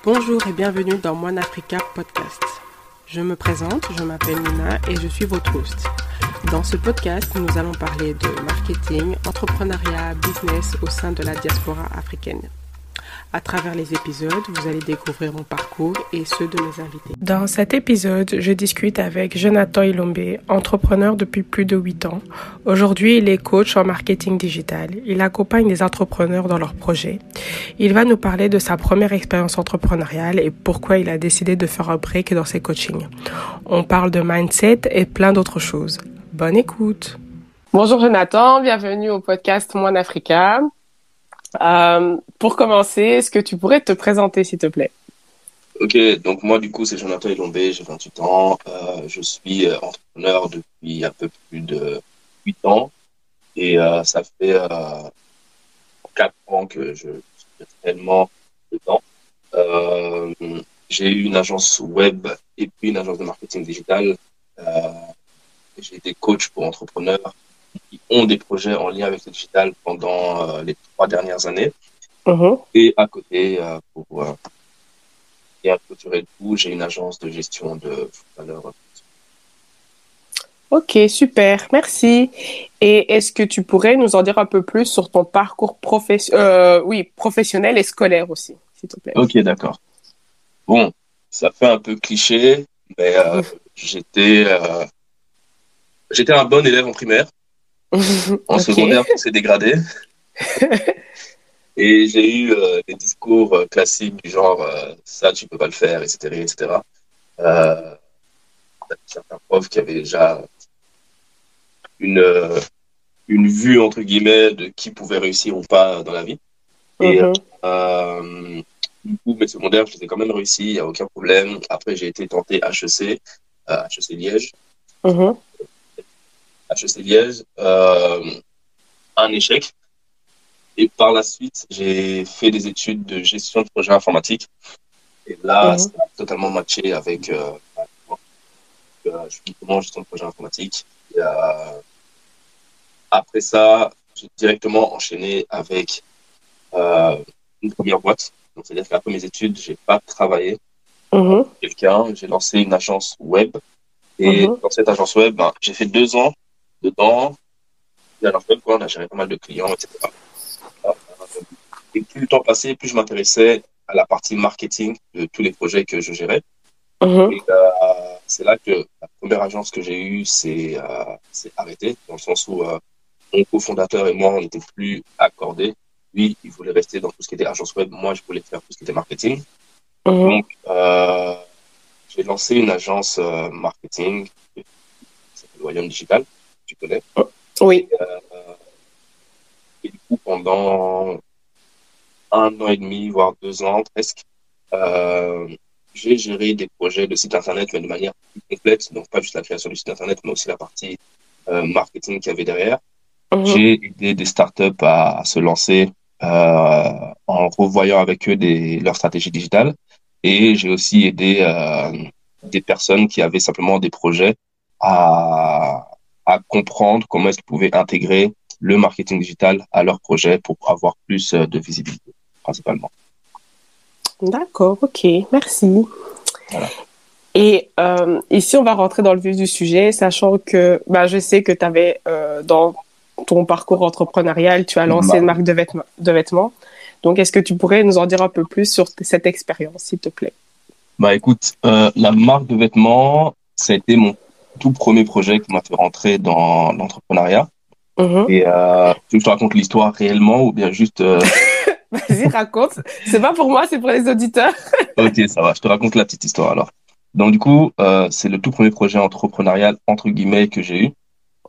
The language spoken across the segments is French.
Bonjour et bienvenue dans One Africa Podcast. Je me présente, je m'appelle Nina et je suis votre host. Dans ce podcast, nous allons parler de marketing, entrepreneuriat, business au sein de la diaspora africaine. À travers les épisodes, vous allez découvrir mon parcours et ceux de mes invités. Dans cet épisode, je discute avec Jonathan Ilombe, entrepreneur depuis plus de 8 ans. Aujourd'hui, il est coach en marketing digital. Il accompagne les entrepreneurs dans leurs projets. Il va nous parler de sa première expérience entrepreneuriale et pourquoi il a décidé de faire un break dans ses coachings. On parle de mindset et plein d'autres choses. Bonne écoute. Bonjour Jonathan, bienvenue au podcast One Africa. Pour commencer, est-ce que tu pourrais te présenter, s'il te plaît? Ok, donc moi du coup c'est Jonathan Ilombe, j'ai 28 ans, je suis entrepreneur depuis un peu plus de 8 ans et ça fait 4 ans que je suis réellement dedans. Euh, j'ai eu une agence web et puis une agence de marketing digital. Euh, j'ai été coach pour entrepreneurs qui ont des projets en lien avec le digital pendant les 3 dernières années. Mhm. Et à côté, pour bien clôturer le tout, j'ai une agence de gestion de valeur. Ok, super, merci. Et est-ce que tu pourrais nous en dire un peu plus sur ton parcours professionnel et scolaire aussi, s'il te plaît? Ok, d'accord. Bon, ça fait un peu cliché, mais j'étais j'étais un bon élève en primaire. En Ok. secondaire, tout s'est dégradé. Et j'ai eu des discours classiques du genre ça, tu peux pas le faire, etc., etc. Euh, certains profs qui avaient déjà une, euh, une vue, entre guillemets, de qui pouvait réussir ou pas dans la vie. Et Mhm. euh, du coup, mes secondaires, je les ai quand même réussi, il n'y a aucun problème. Après, j'ai été tenté HEC, HEC Liège. Mhm. HEC Liège, un échec. Et par la suite, j'ai fait des études de gestion de projet informatique. Et là, ça Mhm. a totalement matché avec je suis diplômé en gestion de projet informatique. Et, après ça, j'ai directement enchaîné avec euh, une première boîte. Donc, c'est-à-dire qu'après mes études, j'ai pas travaillé Mhm. pour quelqu'un. J'ai lancé une agence web. Et Mhm. dans cette agence web, ben, j'ai fait 2 ans dedans. Et à l'agence web, quoi, on a géré pas mal de clients, etc. Et plus le temps passait, plus je m'intéressais à la partie marketing de tous les projets que je gérais. Mhm. Et c'est là que la première agence que j'ai eue s'est arrêtée, dans le sens où mon cofondateur et moi, on n'était plus accordés. Lui, il voulait rester dans tout ce qui était agence web. Moi, je voulais faire tout ce qui était marketing. Mhm. Donc, j'ai lancé une agence marketing qui s'appelle Royaume Digital, tu connais. Et, Oui. et du coup, pendant 1 an et demi, voire 2 ans presque, euh, j'ai géré des projets de site internet, mais de manière plus complète. Donc, pas juste la création du site internet, mais aussi la partie marketing qu'il y avait derrière. Mhm. J'ai aidé des startups à se lancer en revoyant avec eux leur stratégie digitale. Et j'ai aussi aidé des personnes qui avaient simplement des projets à, à comprendre comment est-ce qu'ils pouvaient intégrer le marketing digital à leur projet pour avoir plus de visibilité, principalement. D'accord, ok, merci. Voilà. Et ici, on va rentrer dans le vif du sujet, sachant que bah, je sais que tu avais dans ton parcours entrepreneurial, tu as lancé une Bah, marque de vêtements. Donc, est-ce que tu pourrais nous en dire un peu plus sur cette expérience, s'il te plaît? écoute, la marque de vêtements, ça a été mon tout premier projet qui m'a fait rentrer dans l'entrepreneuriat. Mhm. Et tu veux que je te raconte l'histoire réellement ou bien juste... Vas-y, raconte. C'est pas pour moi, c'est pour les auditeurs. Ok, ça va, je te raconte la petite histoire alors. Donc du coup, c'est le tout premier projet entrepreneurial, entre guillemets, que j'ai eu.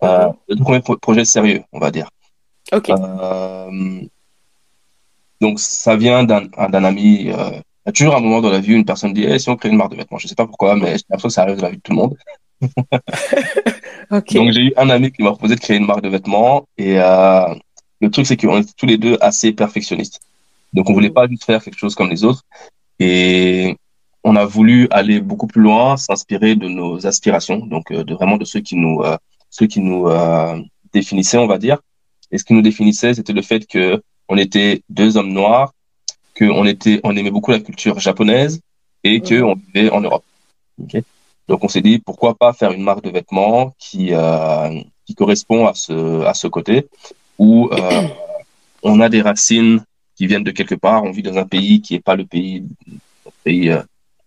Mhm. Le tout premier projet sérieux, on va dire. Ok. Euh, donc ça vient d'un ami. Il y a toujours un moment dans la vie où une personne dit, si on crée une marque de vêtements, je sais pas pourquoi, mais j'ai l'impression que ça arrive dans la vie de tout le monde. Donc Ok. j'ai eu un ami qui m'a proposé de créer une marque de vêtements et le truc c'est qu'on était tous les deux assez perfectionnistes. Donc on voulait Mhm. pas juste faire quelque chose comme les autres. Et on a voulu aller beaucoup plus loin, s'inspirer de nos aspirations, donc de vraiment de ceux qui nous définissaient, on va dire. Et ce qui nous définissait, c'était le fait que on était deux hommes noirs on aimait beaucoup la culture japonaise et qu'on vivait en Europe. Ok. Donc on s'est dit pourquoi pas faire une marque de vêtements qui correspond à ce côté où on a des racines qui viennent de quelque part, on vit dans un pays qui est pas le pays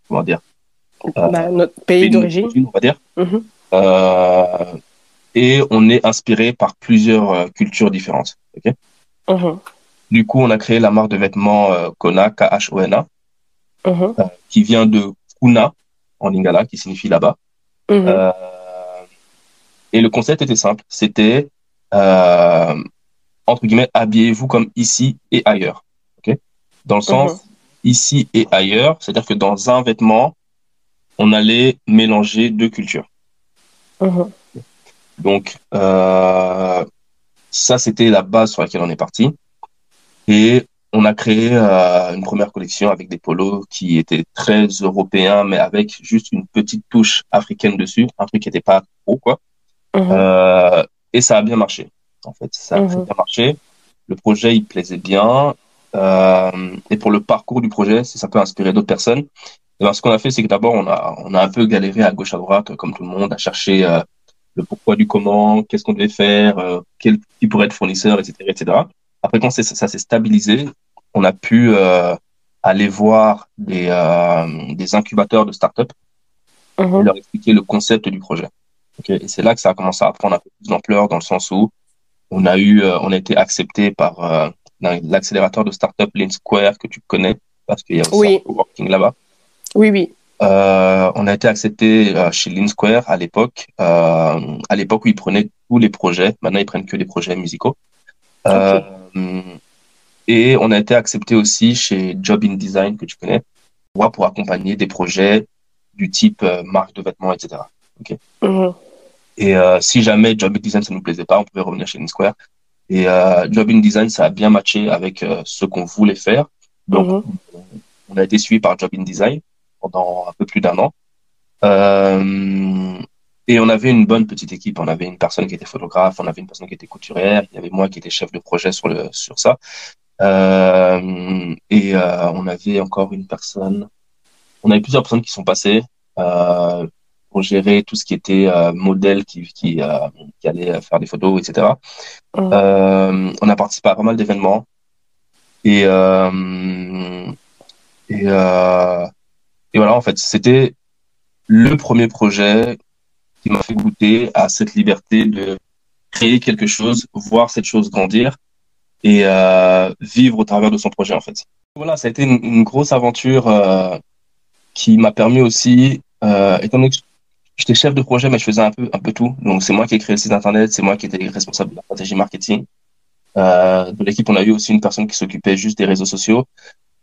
comment dire, Notre pays pays de notre d'origine. origine, on va dire. Mhm. Euh, et on est inspiré par plusieurs cultures différentes. Ok. Mhm. Du coup, on a créé la marque de vêtements Kona, Khona, Mhm. qui vient de Kuna en lingala, qui signifie là-bas. Mhm. Euh, et le concept était simple, c'était euh, entre guillemets habillez-vous comme ici et ailleurs. Ok. Dans le Mhm. sens ici et ailleurs, c'est-à-dire que dans un vêtement, on allait mélanger deux cultures. Mhm. Donc ça, c'était la base sur laquelle on est parti. Et on a créé une première collection avec des polos qui étaient très européens, mais avec juste une petite touche africaine dessus, un truc qui n'était pas trop, quoi. Mhm. Euh, et ça a bien marché, en fait. Ça a très Mhm. bien marché. Le projet, il plaisait bien. Et pour le parcours du projet, si ça peut inspirer d'autres personnes, eh ben, ce qu'on a fait, c'est que d'abord, on a un peu galéré à gauche, à droite, comme tout le monde, à chercher le pourquoi du comment, qu'est-ce qu'on devait faire, qui pourrait être fournisseur, etc., etc. Après, quand ça s'est stabilisé, on a pu aller voir des incubateurs de start-up et Mhm. leur expliquer le concept du projet. Okay. Et c'est là que ça a commencé à prendre un peu plus d'ampleur dans le sens où on a été accepté par l'accélérateur de start-up Lean Square que tu connais parce qu'il y a aussi un Oui, coworking là-bas. oui, oui. On a été accepté chez Lean Square à l'époque où ils prenaient tous les projets. Maintenant, ils prennent que des projets musicaux. Ok. Euh, et on a été accepté aussi chez Job in Design que tu connais pour accompagner des projets du type marque de vêtements, etc. Ok. Mhm. Et si jamais Job in Design ça nous plaisait pas, on pouvait revenir chez Lean Square. Et Job in Design, ça a bien matché avec ce qu'on voulait faire. Donc, Mhm. on a été suivi par Job in Design pendant un peu plus d'un an. Euh, et on avait une bonne petite équipe. On avait une personne qui était photographe, on avait une personne qui était couturière, il y avait moi qui étais chef de projet sur ça. On avait encore une personne. On avait plusieurs personnes qui sont passées euh, pour gérer tout ce qui était modèle qui allait faire des photos, etc. Mhm. On a participé à pas mal d'événements et euh, et, euh, et voilà en fait c'était le premier projet qui m'a fait goûter à cette liberté de créer quelque chose, voir cette chose grandir et vivre au travers de son projet en fait. Voilà, ça a été une grosse aventure qui m'a permis aussi, étant donné que j'étais chef de projet, mais je faisais un peu tout. Donc c'est moi qui ai créé le site internet, c'est moi qui étais responsable de la stratégie marketing. De l'équipe, on a eu aussi une personne qui s'occupait juste des réseaux sociaux.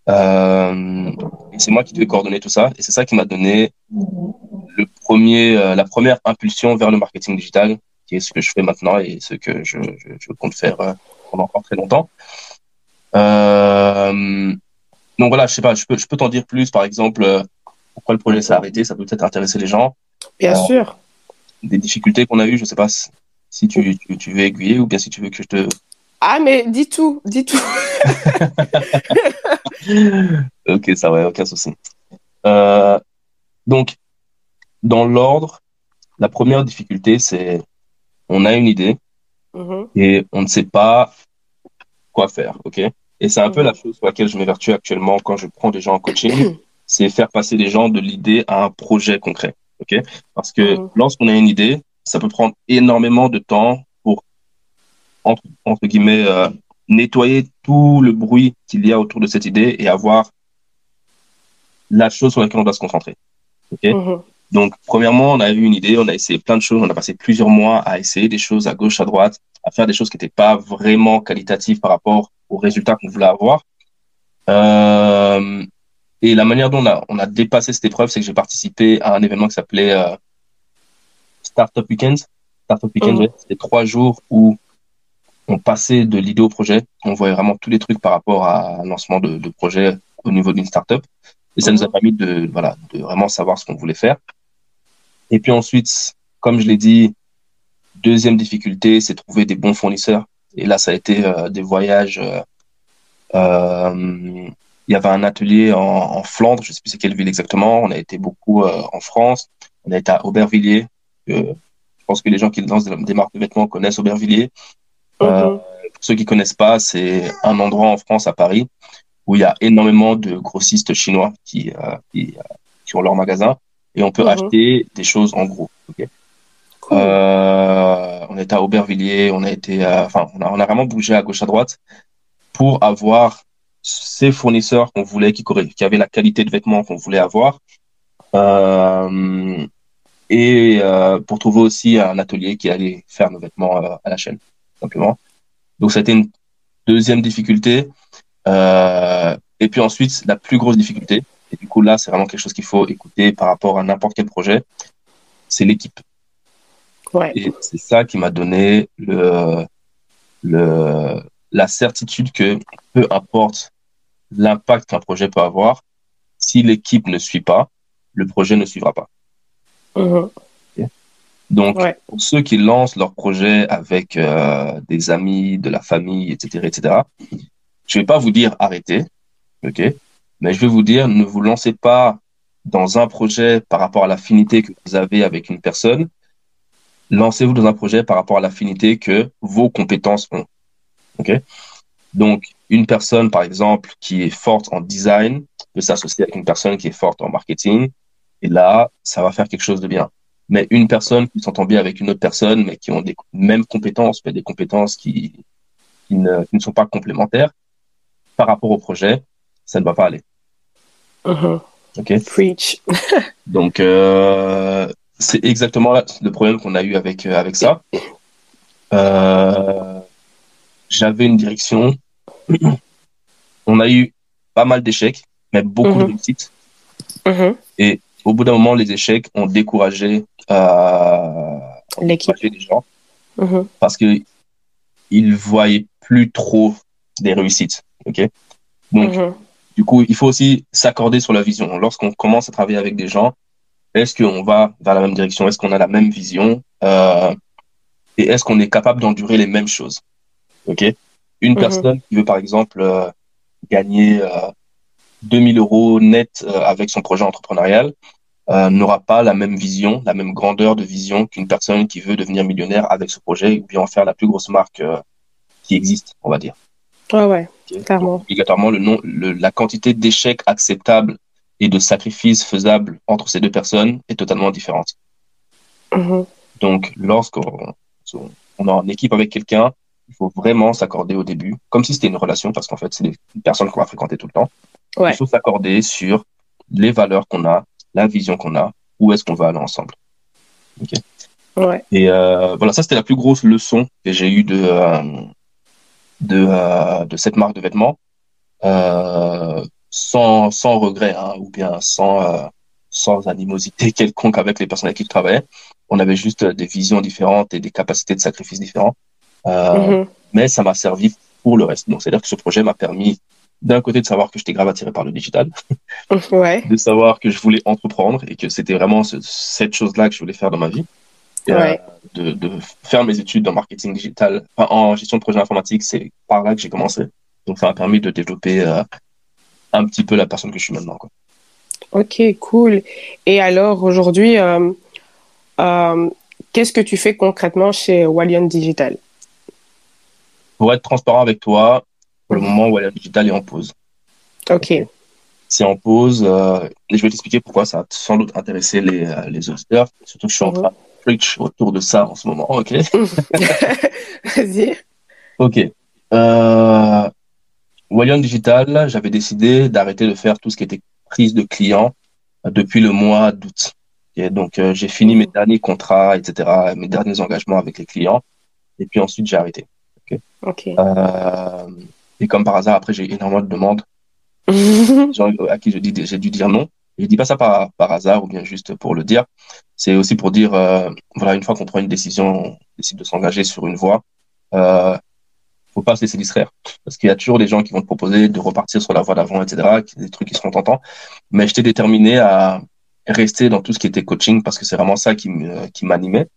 Et c'est moi qui devais coordonner tout ça. Et c'est ça qui m'a donné la première impulsion vers le marketing digital, qui est ce que je fais maintenant et ce que je compte faire pendant encore très longtemps. Euh, donc voilà, je sais pas, je peux t'en dire plus, par exemple, pourquoi le projet s'est arrêté, ça peut peut-être intéresser les gens. Bien Euh, sûr. des difficultés qu'on a eues, je sais pas si tu veux aiguiller ou bien si tu veux que je te... Ah, mais dis tout, dis tout. Ok, ça va, aucun souci. Euh, donc, dans l'ordre, la première difficulté, c'est on a une idée Mhm. et on ne sait pas quoi faire, ok? Et c'est un peu la Mhm. chose sur laquelle je m'évertue actuellement quand je prends des gens en coaching, c'est faire passer des gens de l'idée à un projet concret, ok? Parce que Mhm. lorsqu'on a une idée, ça peut prendre énormément de temps pour, entre guillemets, nettoyer tout le bruit qu'il y a autour de cette idée et avoir la chose sur laquelle on doit se concentrer, ok? Mhm. Donc, premièrement, on a eu une idée, on a essayé plein de choses, on a passé plusieurs mois à essayer des choses à gauche, à droite, à faire des choses qui n'étaient pas vraiment qualitatives par rapport aux résultats qu'on voulait avoir. Euh, et la manière dont on a dépassé cette épreuve, c'est que j'ai participé à un événement qui s'appelait Startup Weekends. Startup Weekends, Mhm. ouais, c'était 3 jours où on passait de l'idée au projet. On voyait vraiment tous les trucs par rapport à un lancement de projet au niveau d'une startup. Et ça nous a Mhm. permis voilà, de vraiment savoir ce qu'on voulait faire. Et puis ensuite, comme je l'ai dit, deuxième difficulté, c'est trouver des bons fournisseurs. Et là, ça a été des voyages Il y avait un atelier en Flandre, je sais plus c'est quelle ville exactement. On a été beaucoup en France. On a été à Aubervilliers. Je pense que les gens qui lancent des marques de vêtements connaissent Aubervilliers. Mhm. Pour ceux qui connaissent pas, c'est un endroit en France, à Paris, où il y a énormément de grossistes chinois qui ont leur magasin et on peut Mhm. acheter des choses en gros. Ok. Cool. On était à Aubervilliers, on a été, enfin, on a vraiment bougé à gauche à droite pour avoir ces fournisseurs qu'on voulait, qui avaient la qualité de vêtements qu'on voulait avoir, euh, et pour trouver aussi un atelier qui allait faire nos vêtements à la chaîne, simplement. Donc, ça a été une deuxième difficulté. Et puis ensuite, la plus grosse difficulté, et du coup là, c'est vraiment quelque chose qu'il faut écouter par rapport à n'importe quel projet, c'est l'équipe. Ouais. Et c'est ça qui m'a donné la certitude que peu importe l'impact qu'un projet peut avoir, si l'équipe ne suit pas, le projet ne suivra pas. Mhm. Ok. Donc, Ouais. pour ceux qui lancent leur projet avec des amis, de la famille, etc., etc., je vais pas vous dire arrêtez, ok? Mais je vais vous dire, ne vous lancez pas dans un projet par rapport à l'affinité que vous avez avec une personne. Lancez-vous dans un projet par rapport à l'affinité que vos compétences ont, ok? Donc, une personne, par exemple, qui est forte en design peut s'associer avec une personne qui est forte en marketing. Et là, ça va faire quelque chose de bien. Mais une personne qui s'entend bien avec une autre personne, mais qui ont des mêmes compétences, mais des compétences qui ne sont pas complémentaires par rapport au projet, ça ne va pas aller. Mhm. OK? Preach. Donc, c'est exactement le problème qu'on a eu avec ça. Euh, J'avais une direction. On a eu pas mal d'échecs, mais beaucoup de Mhm. réussites. Mhm. Et au bout d'un moment, les échecs ont L'équipe. découragé les gens Mhm. parce que ils voyaient plus trop des réussites. OK? Donc, Mhm. du coup, il faut aussi s'accorder sur la vision. Lorsqu'on commence à travailler avec des gens, est-ce qu'on va vers la même direction? Est-ce qu'on a la même vision? Et est-ce qu'on est capable d'endurer les mêmes choses? OK? Une Mhm. personne qui veut, par exemple, gagner 2000 euros net avec son projet entrepreneurial n'aura pas la même vision, la même grandeur de vision qu'une personne qui veut devenir millionnaire avec ce projet ou bien en faire la plus grosse marque qui existe, on va dire. Ouais, ouais, Ok. Donc, clairement. obligatoirement, la quantité d'échecs acceptables et de sacrifices faisables entre ces deux personnes est totalement différente. Mhm. Donc, lorsqu'on est en équipe avec quelqu'un, il faut vraiment s'accorder au début, comme si c'était une relation, parce qu'en fait, c'est des personnes qu'on va fréquenter tout le temps. Il Ouais. faut s'accorder sur les valeurs qu'on a, la vision qu'on a, où est-ce qu'on va aller ensemble. Ok. Ouais. Et voilà, ça, c'était la plus grosse leçon que j'ai eue de cette marque de vêtements, sans regret, hein, ou bien sans animosité quelconque avec les personnes avec qui je travaillais. On avait juste des visions différentes et des capacités de sacrifice différentes. Euh, Mhm. mais ça m'a servi pour le reste. Donc, c'est-à-dire que ce projet m'a permis, d'un côté, de savoir que j'étais grave attiré par le digital, Ouais. de savoir que je voulais entreprendre et que c'était vraiment cette chose-là que je voulais faire dans ma vie. Et, Ouais. de faire mes études en marketing digital, enfin, en gestion de projet informatique, c'est par là que j'ai commencé. Donc, ça m'a permis de développer un petit peu la personne que je suis maintenant, quoi. Ok, cool. Et alors, aujourd'hui, euh, qu'est-ce que tu fais concrètement chez Walian Digital? Pour être transparent avec toi, pour le Mhm. moment, Wallet Digital est en pause. Ok. Ok. C'est en pause. Et je vais t'expliquer pourquoi ça a sans doute intéressé les auditeurs. Surtout que je suis en Mhm. train de preach autour de ça en ce moment. Ok. Vas-y. Ok. Euh, Walion Digital, j'avais décidé d'arrêter de faire tout ce qui était prise de clients depuis le mois d'août. Ok. Donc, j'ai fini mes Mhm. derniers contrats, etc., mes derniers engagements avec les clients. Et puis ensuite, j'ai arrêté. Ok. Ok. Euh, et comme par hasard, après, j'ai eu énormément de demandes, gens à qui j'ai dû dire non. Et je dis pas ça par hasard ou bien juste pour le dire. C'est aussi pour dire, voilà, une fois qu'on prend une décision, on décide de s'engager sur une voie, euh, faut pas se laisser distraire. Parce qu'il y a toujours des gens qui vont te proposer de repartir sur la voie d'avant, etc., des trucs qui seront tentants. Mais j'étais déterminé à rester dans tout ce qui était coaching parce que c'est vraiment ça qui m'animait.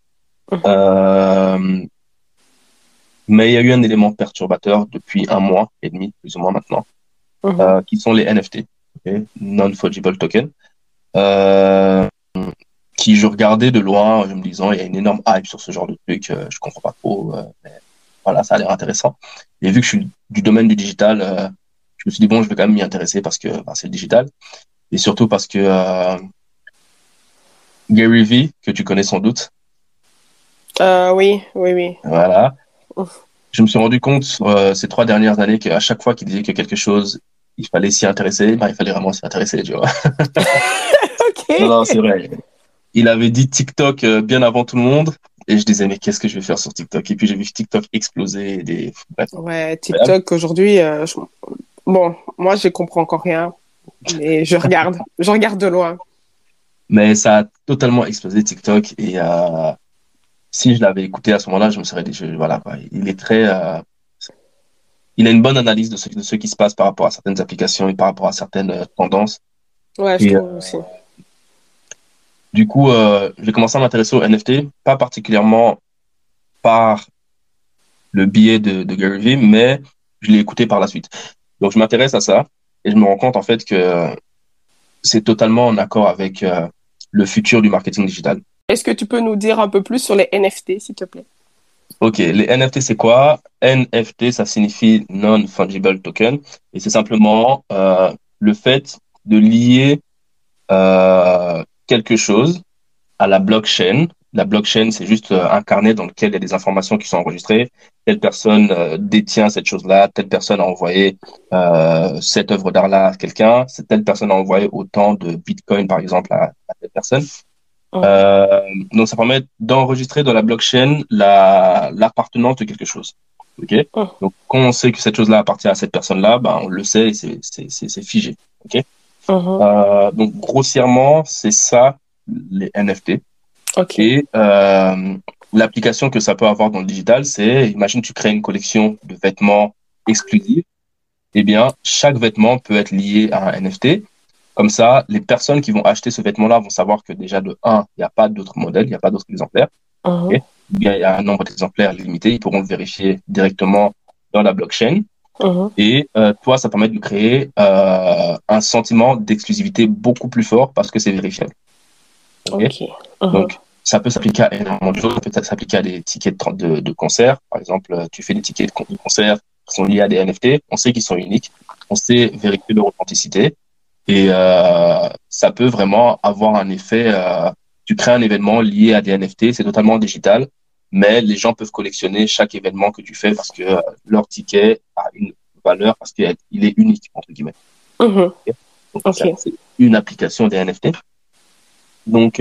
Mhm. Euh, mais il y a eu un élément perturbateur depuis un mois et demi, plus ou moins maintenant. Mhm. qui sont les NFT, ok, Non-Fungible Token, euh, qui je regardais de loin, je me disant, il y a une énorme hype sur ce genre de truc, je comprends pas trop, mais voilà, ça a l'air intéressant. Et vu que je suis du domaine du digital, je me suis dit, bon, je vais quand même m'y intéresser parce que bah, c'est le digital, et surtout parce que Gary Vee, que tu connais sans doute, Oui, oui, oui. voilà, Ouf. je me suis rendu compte ces 3 dernières années qu'à chaque fois qu'il disait que quelque chose, il fallait s'y intéresser, bah, il fallait vraiment s'y intéresser, tu vois. Non, non, c'est Ok. vrai. Il avait dit TikTok bien avant tout le monde. Et je disais, mais qu'est-ce que je vais faire sur TikTok? Et puis j'ai vu TikTok exploser. Bref, Ouais, incroyable. TikTok aujourd'hui, bon, moi, je comprends encore rien, mais je regarde de loin. Mais ça a totalement explosé TikTok. Et si je l'avais écouté à ce moment-là, je me serais dit, voilà, quoi. Il est il a une bonne analyse de ce qui se passe par rapport à certaines applications et par rapport à certaines tendances. Ouais, je Et trouve aussi. du coup, j'ai commencé à m'intéresser aux NFT, pas particulièrement par le biais de Gary Vee, mais je l'ai écouté par la suite. Donc, je m'intéresse à ça et je me rends compte en fait que c'est totalement en accord avec le futur du marketing digital. Est-ce que tu peux nous dire un peu plus sur les NFT, s'il te plaît? Ok, les NFT, c'est quoi? NFT, ça signifie Non-Fungible Token et c'est simplement le fait de lier quelque chose à la blockchain. La blockchain, c'est juste un carnet dans lequel il y a des informations qui sont enregistrées. Telle personne détient cette chose-là, telle personne a envoyé cette œuvre d'art-là à quelqu'un, telle personne a envoyé autant de Bitcoin, par exemple, à telle personne. Mhm. Euh, donc, ça permet d'enregistrer dans la blockchain l'appartenance de quelque chose. OK? Donc, quand on sait que cette chose-là appartient à cette personne-là, ben, on le sait et c'est figé. OK? Mhm. Donc, grossièrement, c'est ça, les NFT. Ok. Et l'application que ça peut avoir dans le digital, c'est, imagine, tu crées une collection de vêtements exclusifs. Eh bien, chaque vêtement peut être lié à un NFT. Comme ça, les personnes qui vont acheter ce vêtement-là vont savoir que déjà, de un, il n'y a pas d'autres modèles, il n'y a pas d'autres exemplaires. Mhm. Ok. Ou bien, il y a un nombre d'exemplaires limité. Ils pourront le vérifier directement dans la blockchain. Mhm. Et toi, ça permet de créer un sentiment d'exclusivité beaucoup plus fort parce que c'est vérifiable. Ok. Ok. Mhm. Donc, ça peut s'appliquer à énormément de choses. Ça peut s'appliquer à des tickets de concert. Par exemple, tu fais des tickets de concert qui sont liés à des NFT. On sait qu'ils sont uniques. On sait vérifier leur authenticité. Et ça peut vraiment avoir un effet. Tu crées un événement lié à des NFT. C'est totalement digital. Mais les gens peuvent collectionner chaque événement que tu fais parce que leur ticket a une valeur parce qu'il est unique, entre guillemets. Mhm. Ok. Donc, Ok. c'est une application des NFT. Donc,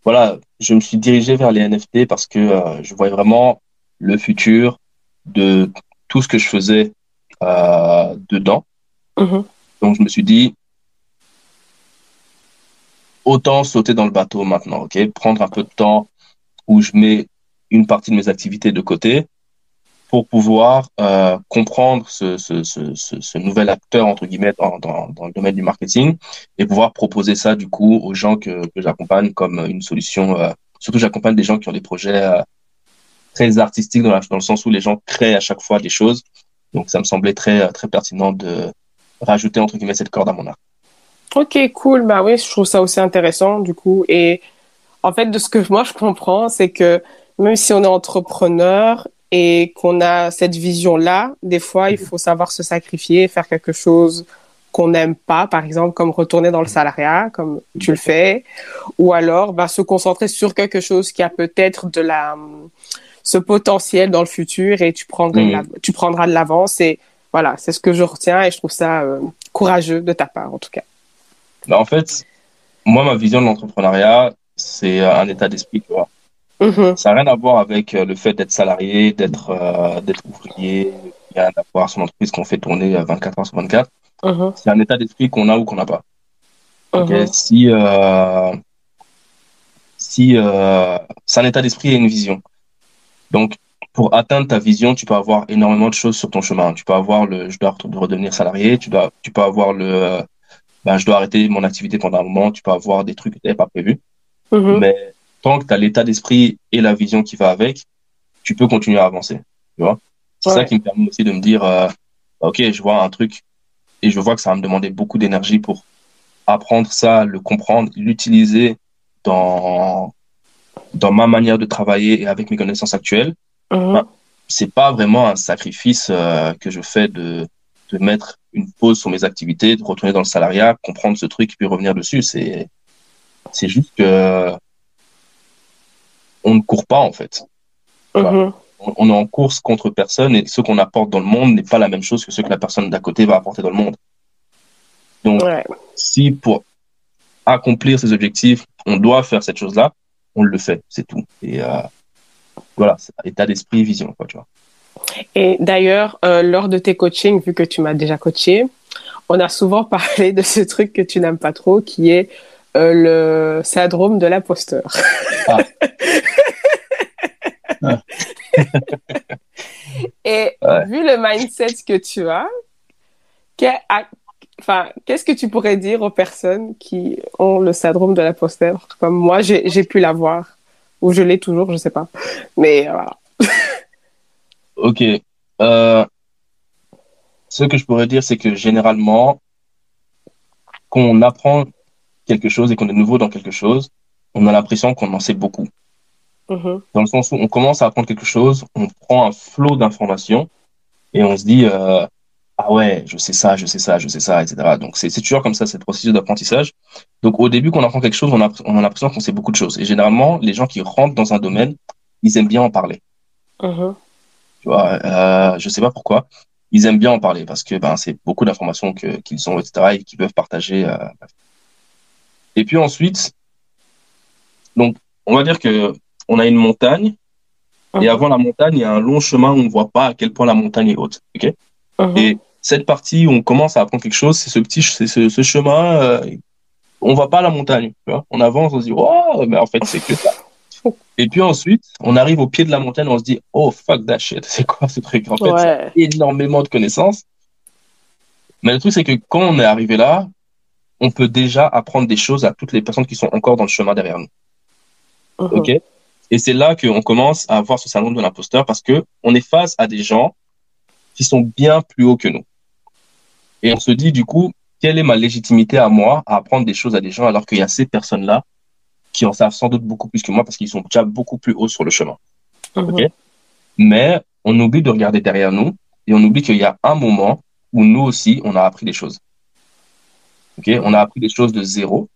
voilà, je me suis dirigé vers les NFT parce que je voyais vraiment le futur de tout ce que je faisais dedans. Mhm. Donc, je me suis dit, autant sauter dans le bateau maintenant, ok? Prendre un peu de temps où je mets une partie de mes activités de côté pour pouvoir comprendre ce nouvel acteur, entre guillemets, dans le domaine du marketing et pouvoir proposer ça, du coup, aux gens que j'accompagne comme une solution. Surtout, j'accompagne des gens qui ont des projets très artistiques dans le sens où les gens créent à chaque fois des choses. Donc, ça me semblait très pertinent de rajouter, entre guillemets, cette corde à mon arc. Ok, cool. Bah oui, je trouve ça aussi intéressant, du coup. Et en fait, de ce que moi je comprends, c'est que même si on est entrepreneur et qu'on a cette vision-là, des fois, il faut savoir se sacrifier, faire quelque chose qu'on n'aime pas, par exemple, comme retourner dans le salariat, comme tu le Exactement. fais, ou alors bah, se concentrer sur quelque chose qui a peut-être ce potentiel dans le futur et Mhm. tu prendras de l'avance. Et voilà, c'est ce que je retiens et je trouve ça courageux de ta part, en tout cas. Mais en fait, moi, ma vision de l'entrepreneuriat, c'est un état d'esprit, tu vois. Mhm, Ça n'a rien à voir avec le fait d'être salarié, d'être ouvrier, bien d'avoir son entreprise qu'on fait tourner 24 heures sur 24. mhm, C'est un état d'esprit qu'on a ou qu'on n'a pas. Ok. mhm. Si c'est un état d'esprit et une vision. Donc, pour atteindre ta vision, tu peux avoir énormément de choses sur ton chemin. Tu peux avoir je dois redevenir salarié. Tu peux avoir je dois arrêter mon activité pendant un moment. Tu peux avoir des trucs que tu n'avais pas prévus. Mhm. Mais tant que tu as l'état d'esprit et la vision qui va avec, tu peux continuer à avancer. Tu vois? C'est ça Ouais. qui me permet aussi de me dire, OK, je vois un truc et je vois que ça va me demander beaucoup d'énergie pour apprendre ça, le comprendre, l'utiliser dans, dans ma manière de travailler et avec mes connaissances actuelles, ben, Mhm. c'est pas vraiment un sacrifice que je fais de mettre une pause sur mes activités, de retourner dans le salariat, comprendre ce truc et puis revenir dessus. C'est juste que on ne court pas en fait. Tu vois. Mhm. On est en course contre personne et ce qu'on apporte dans le monde n'est pas la même chose que ce que la personne d'à côté va apporter dans le monde. Donc, Ouais. si pour accomplir ces objectifs, on doit faire cette chose-là, on le fait, c'est tout. Et voilà, c'est état d'esprit, vision, quoi, tu vois. Et d'ailleurs, lors de tes coachings, vu que tu m'as déjà coaché, on a souvent parlé de ce truc que tu n'aimes pas trop, qui est le syndrome de l'imposteur. Ah, ah, Et ouais. vu le mindset que tu as, que- à- enfin, qu'est-ce que tu pourrais dire aux personnes qui ont le syndrome de l'imposteur? Comme moi, j'ai pu l'avoir, ou je l'ai toujours, je sais pas. Mais voilà. Ok. Euh, Ce que je pourrais dire, c'est que généralement, quand on apprend quelque chose et qu'on est nouveau dans quelque chose, on a l'impression qu'on en sait beaucoup. Mhm. Dans le sens où on commence à apprendre quelque chose, on prend un flot d'informations et on se dit ah ouais, je sais ça, je sais ça, je sais ça, etc. Donc c'est toujours comme ça, c'est le processus d'apprentissage. Donc au début, quand on apprend quelque chose, on a l'impression qu'on sait beaucoup de choses. Et généralement, les gens qui rentrent dans un domaine, ils aiment bien en parler. Mhm. Tu vois, je sais pas pourquoi. Ils aiment bien en parler parce que ben c'est beaucoup d'informations qu'ils ont, etc. et qu'ils peuvent partager. Et puis ensuite, donc on va dire que on a une montagne et Mhm. avant la montagne, il y a un long chemin où on ne voit pas à quel point la montagne est haute. Ok. Mhm. Et cette partie où on commence à apprendre quelque chose, c'est ce chemin. On va pas à la montagne. Tu vois. On avance, on se dit oh, mais en fait c'est que ça. Et puis ensuite, on arrive au pied de la montagne, on se dit oh fuck that shit, c'est quoi ce truc? En fait, il y a Ouais. énormément de connaissances. Mais le truc c'est que quand on est arrivé là, on peut déjà apprendre des choses à toutes les personnes qui sont encore dans le chemin derrière nous. Ok? Mhm. Et c'est là qu'on commence à avoir ce syndrome de l'imposteur parce que on est face à des gens qui sont bien plus hauts que nous. Et on se dit, du coup, quelle est ma légitimité à moi à apprendre des choses à des gens alors qu'il y a ces personnes-là qui en savent sans doute beaucoup plus que moi parce qu'ils sont déjà beaucoup plus hauts sur le chemin. OK? Mhm. Mais on oublie de regarder derrière nous et on oublie qu'il y a un moment où nous aussi, on a appris des choses. OK? On a Mhm. appris des choses de zéro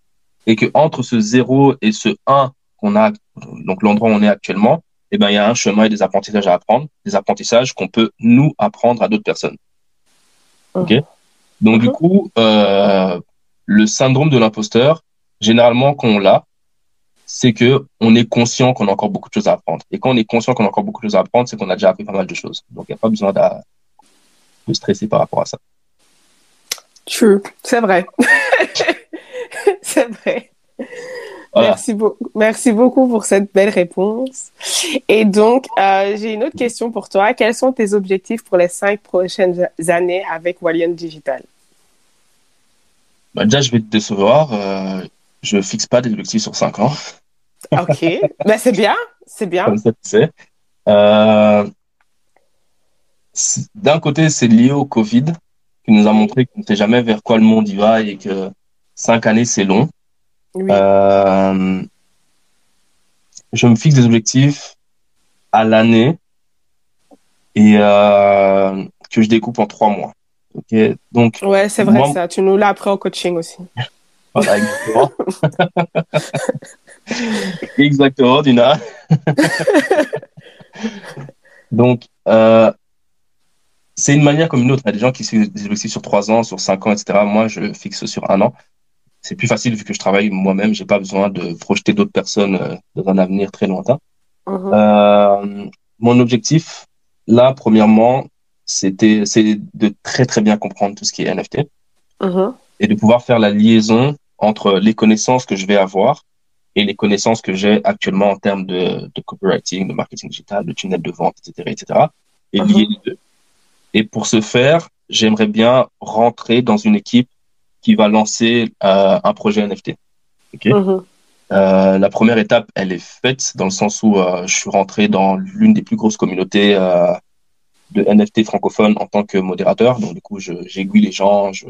et que entre ce zéro et ce un qu'on a, donc l'endroit où on est actuellement, eh ben, il y a un chemin et des apprentissages à apprendre, des apprentissages qu'on peut nous apprendre à d'autres personnes. OK? Mhm. Donc, du Mhm. coup, le syndrome de l'imposteur, généralement, quand on l'a, c'est que on est conscient qu'on a encore beaucoup de choses à apprendre. Et quand on est conscient qu'on a encore beaucoup de choses à apprendre, c'est qu'on a déjà appris pas mal de choses. Donc, il n'y a pas besoin de stresser par rapport à ça. True. C'est vrai. C'est vrai. Voilà. Merci beaucoup pour cette belle réponse. Et donc, j'ai une autre question pour toi. Quels sont tes objectifs pour les 5 prochaines années avec Walian Digital? Bah, déjà, je vais te décevoir. Je fixe pas des objectifs sur 5 ans. OK. Ben, c'est bien. C'est bien. Comme ça, tu sais. Euh, D'un côté, c'est lié au Covid, qui nous a Oui. montré qu'on ne sait jamais vers quoi le monde y va et que 5 années, c'est long. Oui. Euh, je me fixe des objectifs à l'année et que je découpe en 3 mois. Ok, donc Ouais, c'est vrai moi, ça. Tu nous l'as appris en coaching aussi. voilà, exactement, exactement, Dina. Donc c'est une manière comme une autre. Il y a des gens qui fixent des objectifs sur 3 ans, sur 5 ans, etc. Moi, je fixe sur un an. C'est plus facile vu que je travaille moi-même. J'ai pas besoin de projeter d'autres personnes dans un avenir très lointain. Mhm. Euh, Mon objectif, là, premièrement, c'est de très très bien comprendre tout ce qui est NFT Mhm. et de pouvoir faire la liaison entre les connaissances que je vais avoir et les connaissances que j'ai actuellement en termes de copywriting, de marketing digital, de tunnel de vente, etc., etc., et lier Mhm. les deux. Et pour ce faire, j'aimerais bien rentrer dans une équipe qui va lancer un projet NFT. Ok. Mhm. La première étape, elle est faite dans le sens où je suis rentré dans l'une des plus grosses communautés de NFT francophones en tant que modérateur. Donc, du coup, j'aiguille les gens, je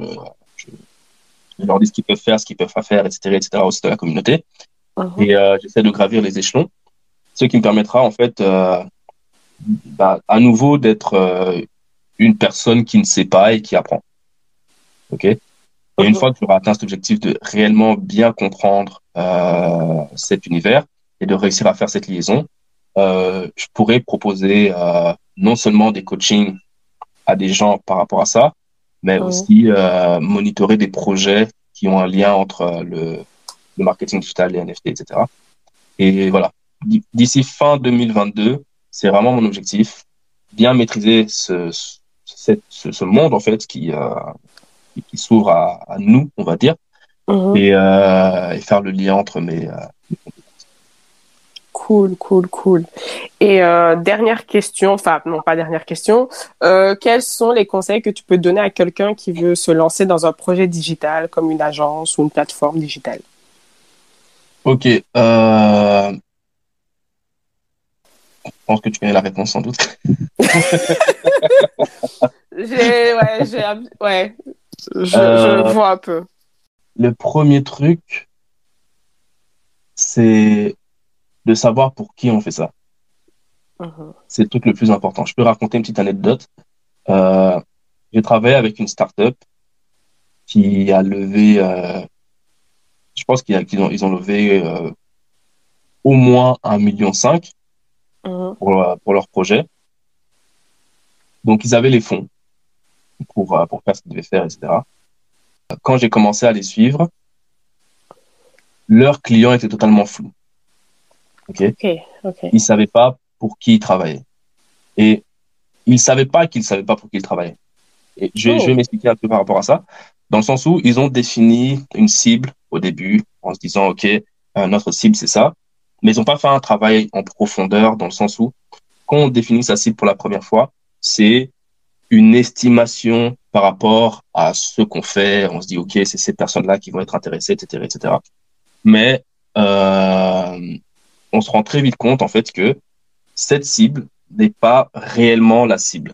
leur dis ce qu'ils peuvent faire, ce qu'ils peuvent pas faire, etc., au sein de la communauté. Mhm. Et j'essaie de gravir les échelons, ce qui me permettra, en fait, à nouveau d'être une personne qui ne sait pas et qui apprend. OK? Et une Mhm. fois que j'aurai atteint cet objectif de réellement bien comprendre cet univers et de réussir à faire cette liaison, je pourrais proposer non seulement des coachings à des gens par rapport à ça, mais Mhm. aussi monitorer des projets qui ont un lien entre le marketing digital, les NFT, etc. Et voilà, d'ici fin 2022, c'est vraiment mon objectif, bien maîtriser ce monde en fait qui s'ouvre à nous, on va dire, Mhm. et faire le lien entre Cool, cool, cool. Et dernière question, enfin non pas dernière question, quels sont les conseils que tu peux donner à quelqu'un qui veut se lancer dans un projet digital comme une agence ou une plateforme digitale? Ok, je pense que tu connais la réponse sans doute. Ouais, je Euh, vois un peu. le premier truc, c'est de savoir pour qui on fait ça. Mhm. C'est le truc le plus important. Je peux raconter une petite anecdote. Euh, j'ai travaillé avec une startup qui a levé, je pense qu'ils ont levé au moins 1,5 million Mhm. pour leur projet. Donc, ils avaient les fonds pour faire ce qu'ils devaient faire, etc. Quand j'ai commencé à les suivre, leurs clients étaient totalement flous. OK? Ok, ok. Ils savaient pas pour qui ils travaillaient. Et ils savaient pas qu'ils savaient pas pour qui ils travaillaient. Et je vais Oh. m'expliquer un peu par rapport à ça, dans le sens où ils ont défini une cible au début en se disant, OK, notre cible, c'est ça. Mais ils n'ont pas fait un travail en profondeur dans le sens où, quand on définit sa cible pour la première fois, c'est une estimation par rapport à ce qu'on fait. On se dit, OK, c'est ces personnes-là qui vont être intéressées, etc., etc. Mais on se rend très vite compte, en fait, que cette cible n'est pas réellement la cible.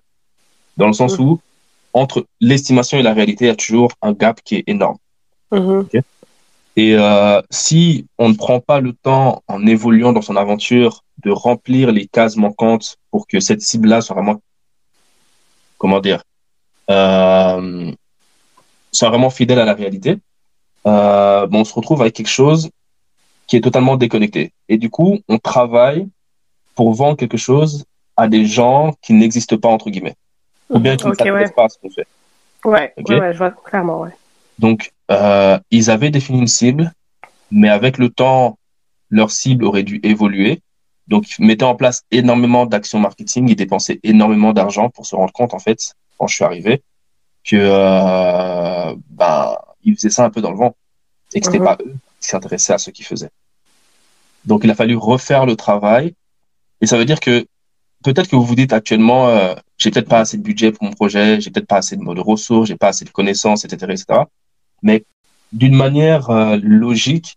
Dans le sens Mhm. où, entre l'estimation et la réalité, il y a toujours un gap qui est énorme. Mhm. Ok. Et si on ne prend pas le temps, en évoluant dans son aventure, de remplir les cases manquantes pour que cette cible-là soit vraiment, comment dire, euh, soit vraiment fidèle à la réalité, bon, on se retrouve avec quelque chose qui est totalement déconnecté. Et du coup, on travaille pour vendre quelque chose à des gens qui n'existent pas, entre guillemets, ou Mhm. bien qui ne Ok, ouais. s'intéressent pas à ce qu'on fait. Ok. Ouais, je vois clairement, ouais. Donc, ils avaient défini une cible, mais avec le temps, leur cible aurait dû évoluer. Donc, ils mettaient en place énormément d'actions marketing, ils dépensaient énormément d'argent pour se rendre compte, en fait, quand je suis arrivé, que ils faisaient ça un peu dans le vent et que c'était Mhm. pas eux qui s'intéressaient à ce qu'ils faisaient. Donc, il a fallu refaire le travail. Et ça veut dire que peut-être que vous vous dites actuellement, j'ai peut-être pas assez de budget pour mon projet, j'ai peut-être pas assez de ressources, j'ai pas assez de connaissances, etc., etc. Mais d'une manière logique,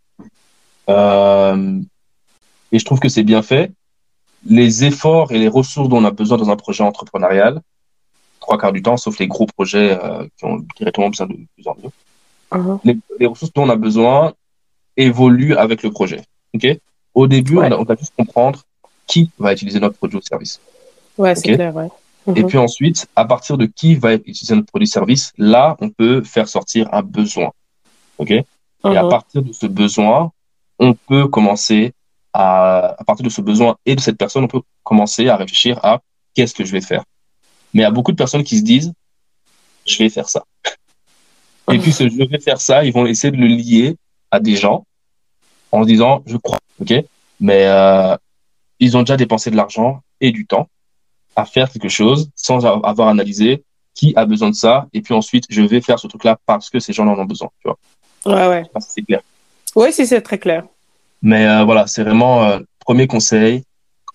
euh, et je trouve que c'est bien fait, les efforts et les ressources dont on a besoin dans un projet entrepreneurial, trois quarts du temps, sauf les gros projets qui ont directement besoin de plusieurs millions, Mhm. les ressources dont on a besoin évoluent avec le projet. Ok. Au début, Ouais, on doit juste comprendre qui va utiliser notre produit ou service. ouais, Ok. c'est clair, ouais. Et Mhm. puis ensuite, à partir de qui va utiliser notre produit-service, là, on peut faire sortir un besoin. OK? Et à Mhm. partir de ce besoin, on peut commencer à partir de ce besoin et de cette personne, on peut commencer à réfléchir à qu'est-ce que je vais faire. Mais il y a beaucoup de personnes qui se disent, je vais faire ça. Et puis ce je vais faire ça, ils vont essayer de le lier à des gens en se disant, je crois. OK? Mais ils ont déjà dépensé de l'argent et du temps à faire quelque chose sans avoir analysé qui a besoin de ça. Et puis ensuite, je vais faire ce truc-là parce que ces gens en ont besoin. Tu vois, Ouais, je ouais. sais pas si c'est clair. Oui, si, c'est très clair. Mais voilà, c'est vraiment premier conseil,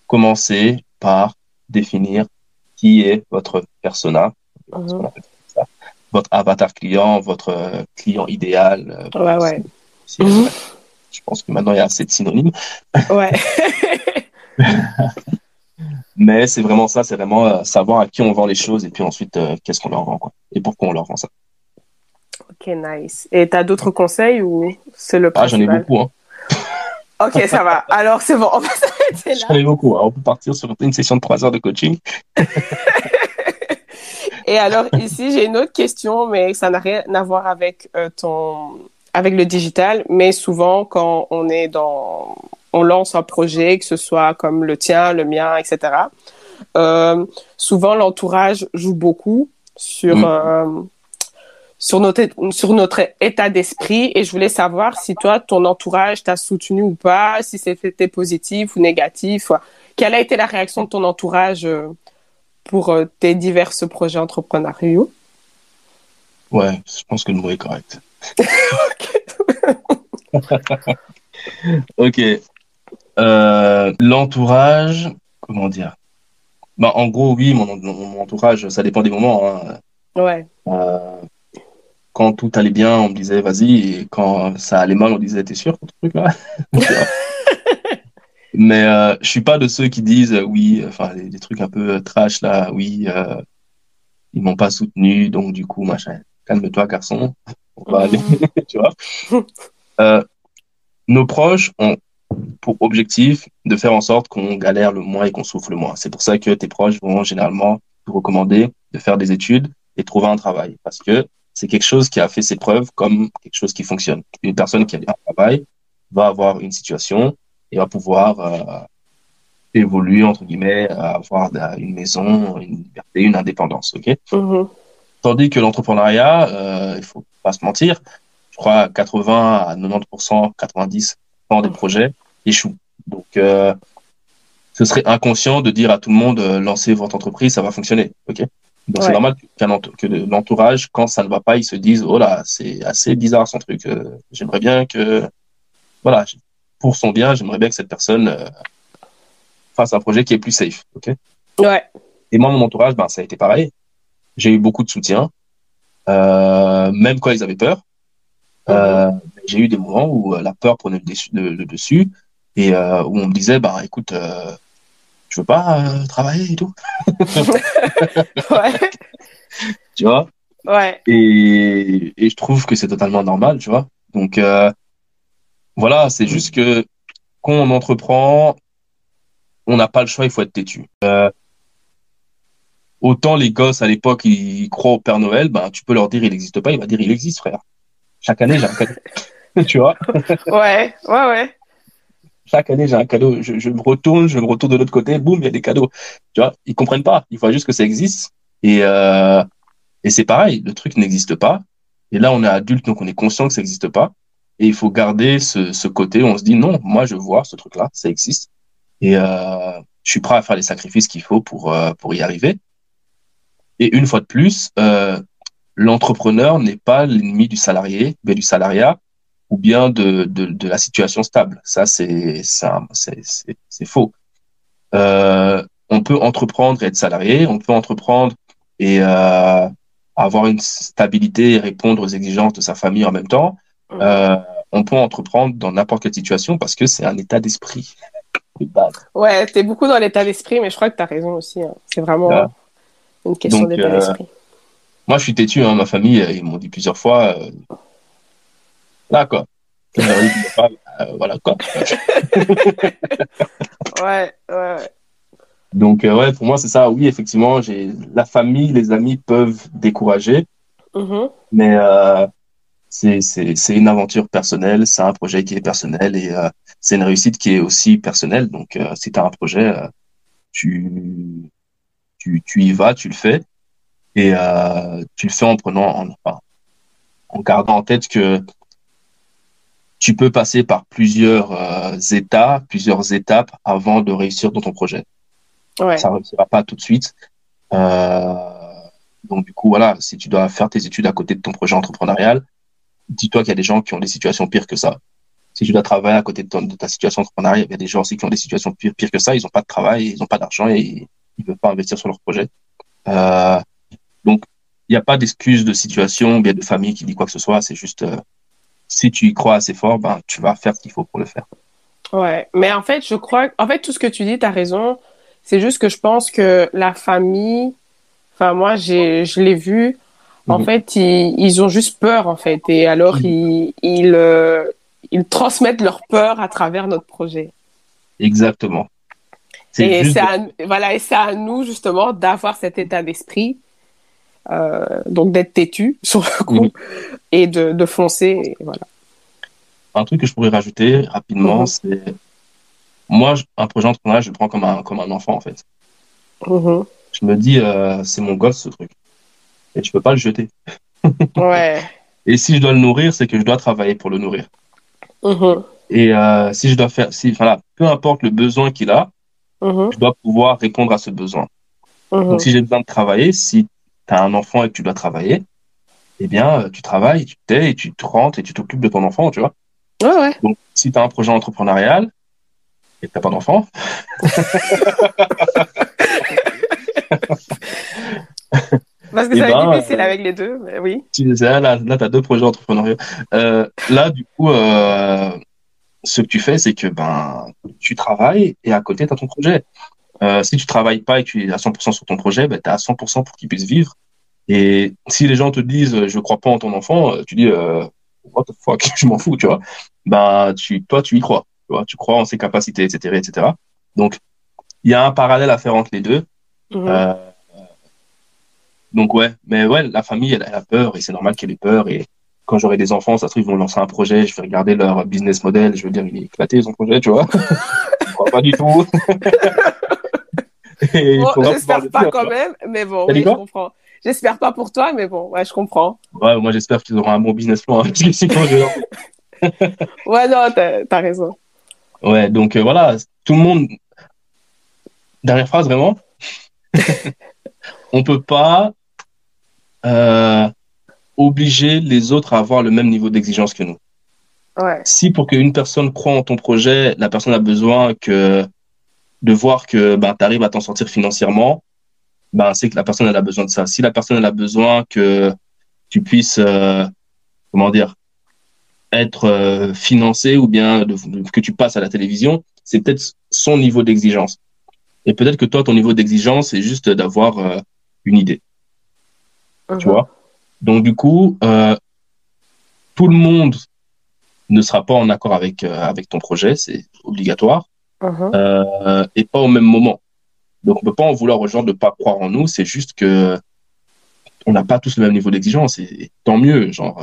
commencez par définir qui est votre persona, ce Mhm. qu'on appelle ça, votre avatar client, votre client idéal, Ouais, ouais. bref. Je pense que maintenant il y a assez de synonymes. Ouais. Mais c'est vraiment ça, c'est vraiment savoir à qui on vend les choses et puis ensuite qu'est-ce qu'on leur vend, quoi. Et pourquoi on leur vend ça. Ok, nice. Et t'as d'autres conseils ou c'est le Ah, j'en ai principal? beaucoup, hein. Ok, ça va. Alors, c'est bon, on va s'arrêter J'en là. ai beaucoup, hein. On peut partir sur une session de 3 heures de coaching. Et alors, ici, j'ai une autre question, mais ça n'a rien à voir avec avec le digital. Mais souvent, quand on lance un projet, que ce soit comme le tien, le mien, etc., euh, souvent l'entourage joue beaucoup sur, Mm. euh, sur notre état d'esprit. Et je voulais savoir si toi, ton entourage t'a soutenu ou pas, si c'était positif ou négatif. Quelle a été la réaction de ton entourage pour tes divers projets entrepreneuriaux? Ouais, je pense que le mot est correct. Ok. L'entourage, comment dire? Bah, en gros, oui, mon entourage, ça dépend des moments, hein. Ouais. Euh, quand tout allait bien, on me disait vas-y, et quand ça allait mal, on disait t'es sûr pour ce truc-là? Tu vois. Mais je suis pas de ceux qui disent oui, enfin des trucs un peu trash là, oui, ils m'ont pas soutenu, donc du coup, machin. Calme-toi, garçon, on va aller, Mhm. tu vois. Euh, nos proches ont pour objectif de faire en sorte qu'on galère le moins et qu'on souffre le moins. C'est pour ça que tes proches vont généralement te recommander de faire des études et trouver un travail, parce que c'est quelque chose qui a fait ses preuves comme quelque chose qui fonctionne. Une personne qui a un travail va avoir une situation et va pouvoir évoluer, entre guillemets, avoir une maison, une liberté, une indépendance. Ok. Mhm. Tandis que l'entrepreneuriat, il faut pas se mentir, je crois 80 à 90%, 90% des projets échouent. Donc, ce serait inconscient de dire à tout le monde, lancez votre entreprise, ça va fonctionner. Ok. Donc, c'est Ouais. normal que l'entourage, quand ça ne va pas, ils se disent, oh là, c'est assez bizarre son truc. J'aimerais bien que, voilà, pour son bien, j'aimerais bien que cette personne fasse un projet qui est plus safe. Ok. Ouais. Et moi, mon entourage, ben, ça a été pareil. J'ai eu beaucoup de soutien, même quand ils avaient peur. Mhm. J'ai eu des moments où la peur prenait le dessus et où on me disait, bah écoute, tu veux pas travailler et tout, Ouais. tu vois? Ouais. Et je trouve que c'est totalement normal, tu vois? Donc voilà, c'est juste que quand on entreprend, on n'a pas le choix, il faut être têtu. Autant les gosses à l'époque, ils croient au Père Noël, ben tu peux leur dire il n'existe pas, il va dire il existe, frère. Chaque année, j'ai un cadeau, tu vois? Ouais. Ouais. Ouais. Chaque année, j'ai un cadeau. Je me retourne de l'autre côté, boum, il y a des cadeaux. Tu vois, ils comprennent pas. Il faut juste que ça existe. Et c'est pareil, le truc n'existe pas. Et là, on est adulte, donc on est conscient que ça n'existe pas. Et il faut garder ce côté où on se dit, non, moi, je vois ce truc-là, ça existe. Et je suis prêt à faire les sacrifices qu'il faut pour y arriver. Et une fois de plus, l'entrepreneur n'est pas l'ennemi du salarié, mais du salariat ou bien de la situation stable. Ça, c'est faux. On peut entreprendre et être salarié, on peut entreprendre et avoir une stabilité et répondre aux exigences de sa famille en même temps. Mhm. Euh, on peut entreprendre dans n'importe quelle situation parce que c'est un état d'esprit de base. Ouais, t'es beaucoup dans l'état d'esprit, mais je crois que t'as raison aussi, hein. C'est Voilà. vraiment une question Donc, d'état d'esprit. moi, je suis têtu, hein, ma famille, ils m'ont dit plusieurs fois, là, quoi. Comme je leur ai dit plusieurs fois, voilà, quoi. Ouais, ouais, ouais. Donc, ouais, pour moi, c'est ça. Oui, effectivement, la famille, les amis peuvent décourager, Mhm. mais c'est une aventure personnelle, c'est un projet qui est personnel et c'est une réussite qui est aussi personnelle. Donc, si tu as un projet, tu, tu y vas, tu le fais et tu le fais enfin, en gardant en tête que tu peux passer par plusieurs étapes avant de réussir dans ton projet. Ouais. Ça ne réussira pas tout de suite. Euh, donc, du coup, voilà, si tu dois faire tes études à côté de ton projet entrepreneurial, dis-toi qu'il y a des gens qui ont des situations pires que ça. Si tu dois travailler à côté de ta situation entrepreneuriale, il y a des gens aussi qui ont des situations pires que ça. Ils n'ont pas de travail, ils n'ont pas d'argent et ils ne peuvent pas investir sur leur projet. Euh, donc, il n'y a pas d'excuse de situation ou bien de famille qui dit quoi que ce soit. C'est juste, si tu y crois assez fort, ben, tu vas faire ce qu'il faut pour le faire. Ouais. Mais en fait, je crois, en fait, tout ce que tu dis, t'as raison. C'est juste que je pense que la famille, enfin moi je l'ai vu, en Mhm. fait ils ont juste peur en fait et alors Mhm. ils transmettent leur peur à travers notre projet. Exactement. C'est Et juste. voilà, et c'est à nous justement d'avoir cet état d'esprit, donc d'être têtu sur le Mhm. coup et de foncer. Et voilà. Un truc que je pourrais rajouter rapidement, Mhm, c'est moi, un projet entrepreneurial, je le prends comme un enfant, en fait. mhm. Je me dis, c'est mon gosse, ce truc. Et tu peux pas le jeter. Ouais. Et si je dois le nourrir, c'est que je dois travailler pour le nourrir. Mhm, Et si je dois faire, si, voilà, peu importe le besoin qu'il a, mhm, je dois pouvoir répondre à ce besoin. Donc, mhm. si j'ai besoin de travailler, si tu as un enfant et que tu dois travailler, eh bien, tu travailles, tu t'aides, et tu te rentres et tu t'occupes de ton enfant, tu vois. Ouais, ouais. Donc, si tu as un projet entrepreneurial et que tu n'as pas d'enfant, Parce que eh ça va être ben, difficile avec les deux, mais oui. là, tu as deux projets entrepreneuriaux. Là, du coup, ce que tu fais, c'est que ben, tu travailles et à côté, tu as ton projet. Si tu travailles pas et que tu es à 100% sur ton projet, ben, tu es à 100% pour qu'il puisse vivre. Et si les gens te disent je crois pas en ton enfant, tu dis what the fuck, je m'en fous, tu vois. Ben toi tu y crois, tu vois, tu crois en ses capacités, etc., etc. Donc il y a un parallèle à faire entre les deux. Mhm. Euh, donc ouais, mais ouais, la famille elle a peur et c'est normal qu'elle ait peur. Et quand j'aurai des enfants, ça se trouve ils vont lancer un projet, je vais regarder leur business model, je veux dire il est éclaté son projet, tu vois. Je crois pas du tout. Et il Bon, faudra pouvoir j'espère le pas dire, tu quand vois. même, mais bon, T'as dit oui, je quoi? comprends. J'espère pas pour toi, mais bon, ouais, je comprends. Ouais, moi j'espère qu'ils auront un bon business plan, hein, parce que sinon je vais leur Ouais, non, t'as raison. Ouais, donc voilà, tout le monde, dernière phrase vraiment, on peut pas euh, obliger les autres à avoir le même niveau d'exigence que nous. Ouais. Si pour qu'une personne croit en ton projet, la personne a besoin de voir que ben, tu arrives à t'en sortir financièrement, ben, c'est que la personne elle a besoin de ça. Si la personne elle a besoin que tu puisses, comment dire, être financé ou bien que tu passes à la télévision, c'est peut-être son niveau d'exigence. Et peut-être que toi, ton niveau d'exigence, c'est juste d'avoir une idée, tu Mhm, vois. Donc du coup, tout le monde ne sera pas en accord avec ton projet, c'est obligatoire, mhm. et pas au même moment. Donc on peut pas en vouloir aux gens de pas croire en nous, c'est juste que on n'a pas tous le même niveau d'exigence, et tant mieux. Genre,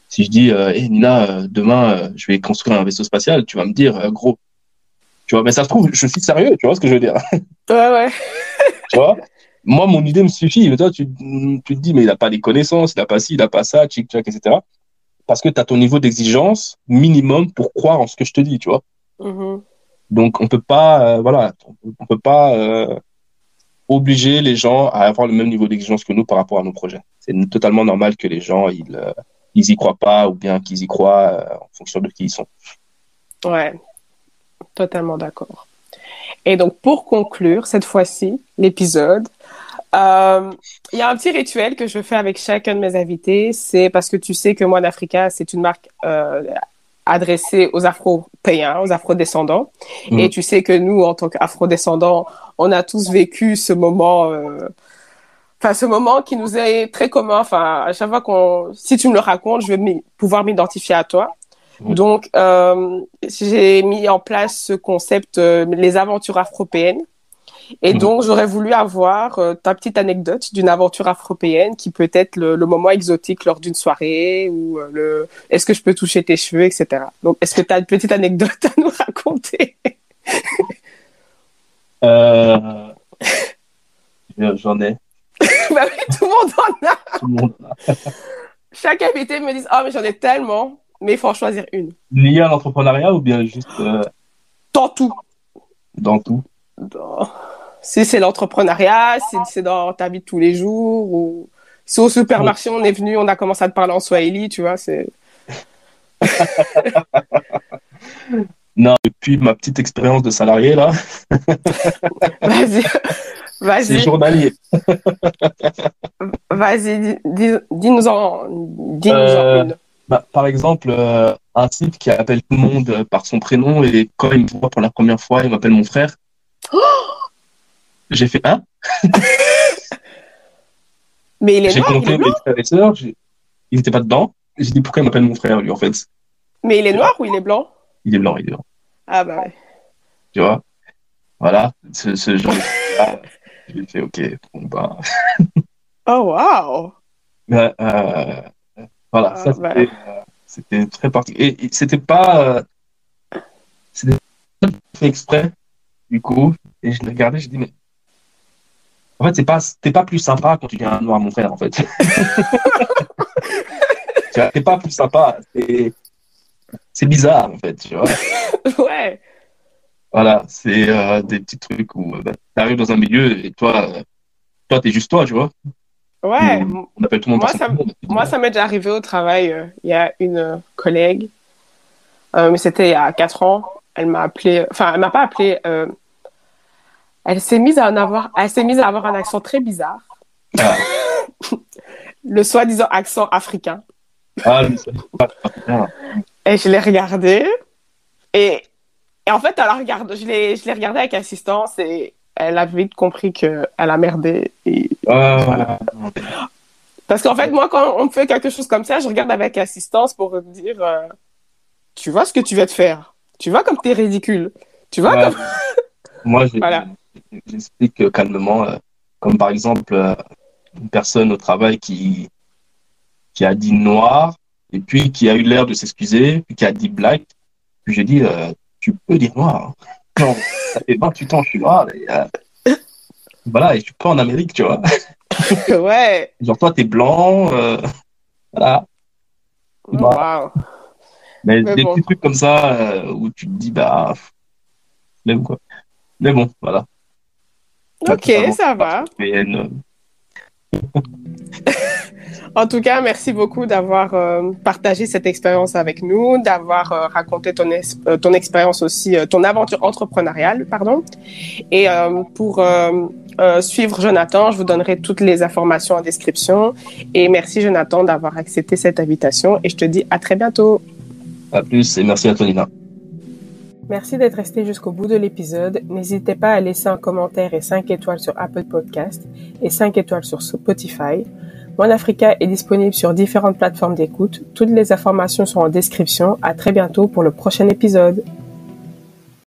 si je dis, hey, Nina, demain, je vais construire un vaisseau spatial, tu vas me dire, gros, tu vois, mais ça se trouve, je suis sérieux, tu vois ce que je veux dire, Ouais, ouais. tu vois. Moi, mon idée me suffit, mais toi, tu te dis, mais il n'a pas les connaissances, il n'a pas ci, il n'a pas ça, tchic, tchac, etc. Parce que tu as ton niveau d'exigence minimum pour croire en ce que je te dis, tu vois. Mhm. Donc, on peut pas, voilà, on peut pas obliger les gens à avoir le même niveau d'exigence que nous par rapport à nos projets. C'est totalement normal que les gens, ils y croient pas ou bien qu'ils y croient en fonction de qui ils sont. Ouais, totalement d'accord. Et donc, pour conclure cette fois-ci, l'épisode, euh, il y a un petit rituel que je fais avec chacun de mes invités. C'est parce que tu sais que Moine Africa, c'est une marque adressée aux Afro-Pays, aux Afro-descendants. Et Mhm. tu sais que nous, en tant qu'Afro-descendants, on a tous vécu ce moment, enfin, ce moment qui nous est très commun. Enfin, à chaque fois si tu me le racontes, je vais pouvoir m'identifier à toi. Mhm. Donc, j'ai mis en place ce concept, les aventures afropéennes. Et Mhm. donc, j'aurais voulu avoir ta petite anecdote d'une aventure afropéenne qui peut être le moment exotique lors d'une soirée ou est-ce que je peux toucher tes cheveux, etc. Donc, est-ce que tu as une petite anecdote à nous raconter? Euh, j'en ai, Bah oui, tout le monde en a. tout le monde. Chaque invité me dit, ah, mais j'en ai tellement, mais il faut en choisir une. Lié à l'entrepreneuriat ou bien juste Tant tout. dans tout? Dans- Si c'est l'entrepreneuriat, si c'est dans ta vie de tous les jours, ou si au supermarché on est venu, on a commencé à te parler en Swahili, tu vois, c'est... Non, depuis ma petite expérience de salarié, là, Vas-y, c'est vas-y, journalier. vas-y, dis-nous-en Euh, une. par exemple, un type qui appelle tout le monde par son prénom et quand il me voit pour la première fois, il m'appelle mon frère. J'ai fait un. Mais il est J'ai noir, il compté est mes blanc. frères et sœurs. Ils n'étaient pas dedans. J'ai dit pourquoi il m'appelle mon frère, lui, en fait. Mais il est Tu vois? noir ou il est blanc? Il est blanc, il est blanc. Ah bah ouais. Tu vois? Voilà, ce genre de truc-là. J'ai fait, ok, bon, bah. Oh waouh. Mais, voilà, ça, Ah, bah. c'était très particulier. Et c'était pas fait exprès, du coup. Et je l'ai regardé, je dis, mais en fait, t'es pas plus sympa quand tu dis un noir, mon frère, en fait. Tu vois, t'es pas plus sympa. C'est bizarre, en fait, tu vois. Ouais. Voilà, c'est des petits trucs où bah, t'arrives dans un milieu et toi, t'es juste toi, tu vois. Ouais. On appelle tout le monde par Moi, son nom. Et puis, moi, ça m'est déjà arrivé au travail. Il y a une collègue, mais c'était il y a 4 ans. Elle m'a appelé, enfin, elle m'a pas appelé. Elle s'est mise à avoir un accent très bizarre, ah, le soi-disant accent africain. lui, ça bien. Et je l'ai regardée. Et, et en fait, je l'ai regardée avec assistance et elle a vite compris que elle a merdé. Et voilà. Ah, Parce qu'en fait, moi, quand on me fait quelque chose comme ça, je regarde avec assistance pour me dire, tu vois ce que tu vas te faire. Tu vois comme t'es ridicule. Tu vois ouais, comme... moi, Voilà. j'explique calmement, comme par exemple, une personne au travail qui a dit noir, et puis qui a eu l'air de s'excuser, puis qui a dit black, puis j'ai dit, tu peux dire noir. Non, ça fait 28 ans que je suis noir, et voilà, et je suis pas en Amérique, tu vois. Ouais. Genre, toi, t'es blanc, voilà, tu Oh, vois. wow. Mais Mais des bon. petits trucs comme ça, où tu te dis, bah, flemme, quoi. Mais bon, voilà. On a Ok, tous un ça ancrage va. européenne. En tout cas, merci beaucoup d'avoir partagé cette expérience avec nous, d'avoir raconté ton expérience aussi, ton aventure entrepreneuriale, pardon. Et pour suivre Jonathan, je vous donnerai toutes les informations en description. Et merci Jonathan d'avoir accepté cette invitation. Et je te dis à très bientôt. À plus, et merci à toi, Nina. Merci d'être resté jusqu'au bout de l'épisode. N'hésitez pas à laisser un commentaire et 5 étoiles sur Apple Podcast et 5 étoiles sur Spotify. One Africa est disponible sur différentes plateformes d'écoute. Toutes les informations sont en description. À très bientôt pour le prochain épisode.